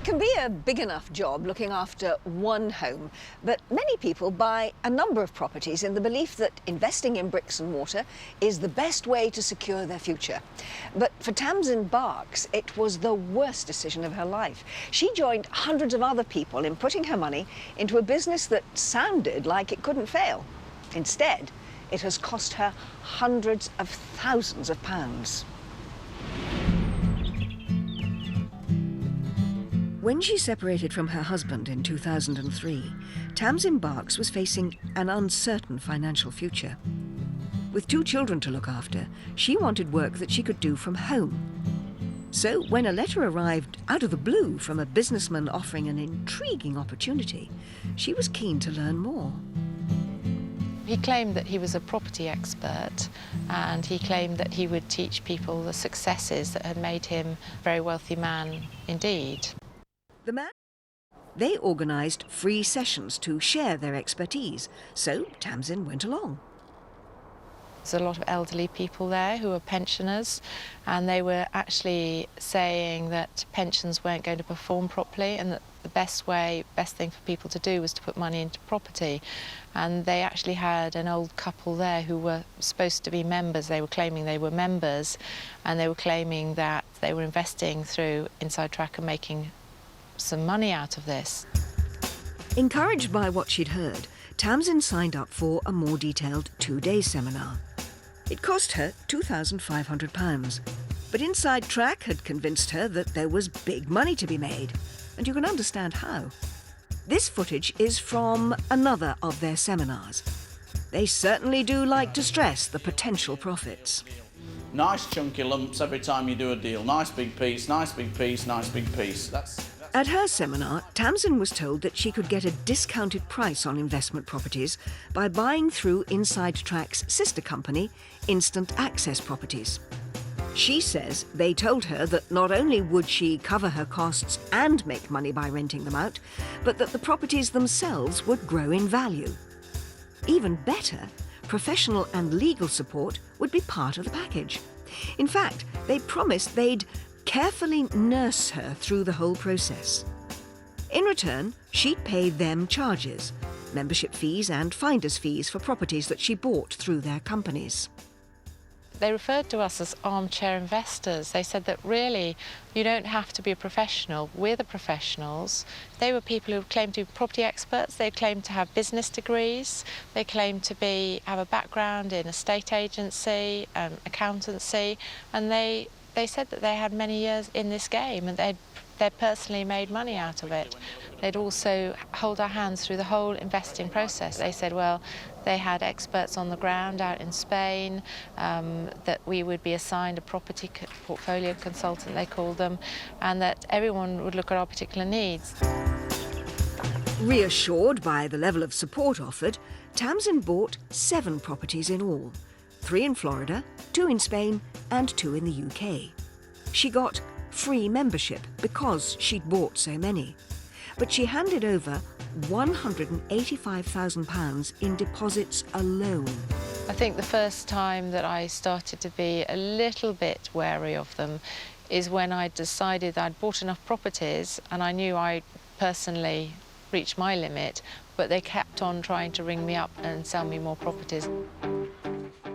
can be a big enough job looking after one home, but many people buy a number of properties in the belief that investing in bricks and mortar is the best way to secure their future. But for Tamsin Barks, it was the worst decision of her life. She joined hundreds of other people in putting her money into a business that sounded like it couldn't fail. Instead, it has cost her hundreds of thousands of pounds. When she separated from her husband in 2003, Tamsin Barks was facing an uncertain financial future. With 2 children to look after, she wanted work that she could do from home. So when a letter arrived out of the blue from a businessman offering an intriguing opportunity, she was keen to learn more. He claimed that he was a property expert, and he claimed that he would teach people the successes that had made him a very wealthy man indeed. They organised free sessions to share their expertise, so Tamsin went along. There's a lot of elderly people there who are pensioners, and they were actually saying that pensions weren't going to perform properly, and that the best thing for people to do was to put money into property. And they actually had an old couple there who were supposed to be members. They were claiming they were members, and they were claiming that they were investing through Inside Track and making some money out of this. Encouraged by what she'd heard, Tamsin signed up for a more detailed 2-day seminar. It cost her £2,500, but Inside Track had convinced her that there was big money to be made, and you can understand how. This footage is from another of their seminars. They certainly do like to stress the potential profits. Nice chunky lumps every time you do a deal. Nice big piece, nice big piece, nice big piece. At her seminar, Tamsin was told that she could get a discounted price on investment properties by buying through Inside Track's sister company, Instant Access Properties. She says they told her that not only would she cover her costs and make money by renting them out, but that the properties themselves would grow in value. Even better, professional and legal support would be part of the package. In fact, they promised they'd carefully nurse her through the whole process. In return, she'd pay them charges, membership fees and finder's fees for properties that she bought through their companies. They referred to us as armchair investors. They said that really you don't have to be a professional. We're the professionals. They were people who claimed to be property experts. They claimed to have business degrees. They claimed to have a background in estate agency, accountancy, and they said that they had many years in this game and they'd personally made money out of it. They'd also hold our hands through the whole investing process. They said, well, they had experts on the ground out in Spain, that we would be assigned a property portfolio consultant, they called them, and that everyone would look at our particular needs. Reassured by the level of support offered, Tamsin bought 7 properties in all, 3 in Florida, 2 in Spain and 2 in the UK. She got free membership because she'd bought so many, but she handed over £185,000 in deposits alone. I think the first time that I started to be a little bit wary of them is when I decided I'd bought enough properties and I knew I'd personally reached my limit, but they kept on trying to ring me up and sell me more properties.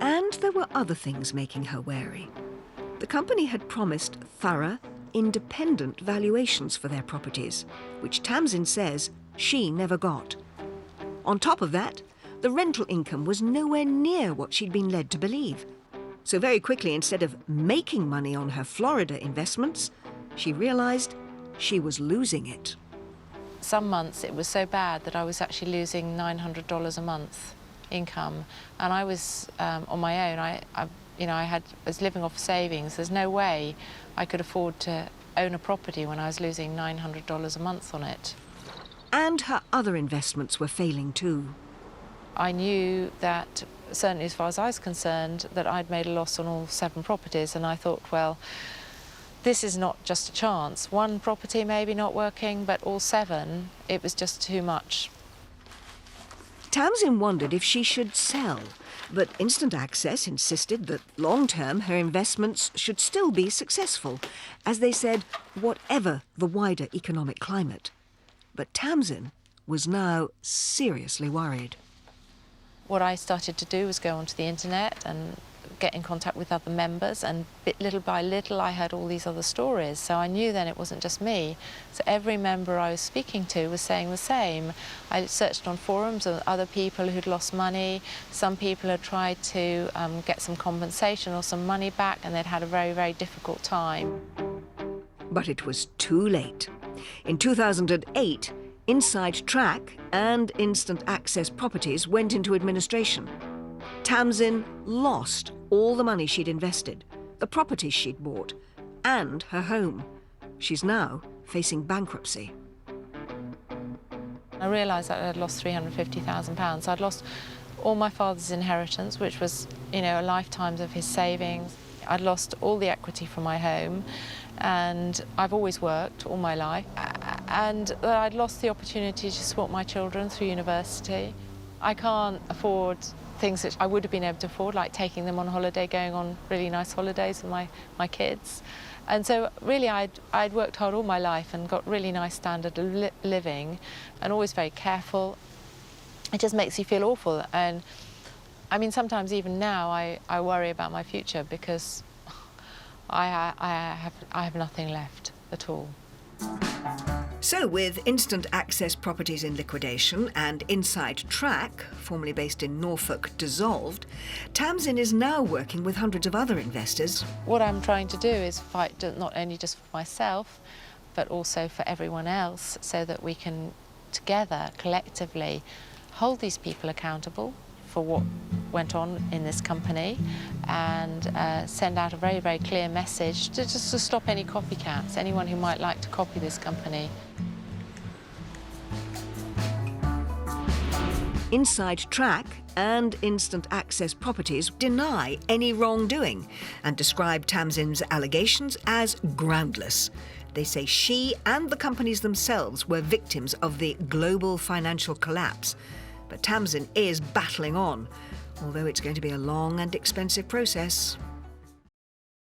And there were other things making her wary. The company had promised thorough, independent valuations for their properties, which Tamsin says she never got. On top of that, the rental income was nowhere near what she'd been led to believe. So very quickly, instead of making money on her Florida investments, she realised she was losing it. Some months it was so bad that I was actually losing $900 a month income, and I was on my own. I was living off savings. There's no way I could afford to own a property when I was losing $900 a month on it. And her other investments were failing too. I knew that, certainly as far as I was concerned, that I'd made a loss on all 7 properties, and I thought, well, this is not just a chance. 1 property maybe not working, but all 7, it was just too much. Tamsin wondered if she should sell, But Instant Access insisted that long-term her investments should still be successful, as they said, whatever the wider economic climate. But Tamsin was now seriously worried. What I started to do was go onto the internet and get in contact with other members, and little by little I heard all these other stories, so I knew then it wasn't just me. So every member I was speaking to was saying the same. I searched on forums of other people who'd lost money. Some people had tried to get some compensation or some money back, and they'd had a very, very difficult time. But it was too late. In 2008, Inside Track and Instant Access Properties went into administration. Tamsin lost all the money she'd invested, the properties she'd bought, and her home. She's now facing bankruptcy. I realised that I'd lost £350,000. I'd lost all my father's inheritance, which was, a lifetime of his savings. I'd lost all the equity from my home, and I've always worked all my life. And I'd lost the opportunity to support my children through university. I can't afford things that I would have been able to afford, like taking them on holiday, going on really nice holidays with my kids. And so really I'd worked hard all my life and got really nice standard of living, and always very careful. It just makes you feel awful. And I mean, sometimes even now I worry about my future, because I have nothing left at all. So with Instant Access Properties in liquidation and Inside Track, formerly based in Norfolk, dissolved, Tamsin is now working with hundreds of other investors. What I'm trying to do is fight not only just for myself, but also for everyone else, so that we can together, collectively, hold these people accountable for what went on in this company, and send out a very, very clear message to stop any copycats, anyone who might like to copy this company. Inside Track and Instant Access Properties deny any wrongdoing and describe Tamsin's allegations as groundless. They say she and the companies themselves were victims of the global financial collapse. But Tamsin is battling on, although it's going to be a long and expensive process.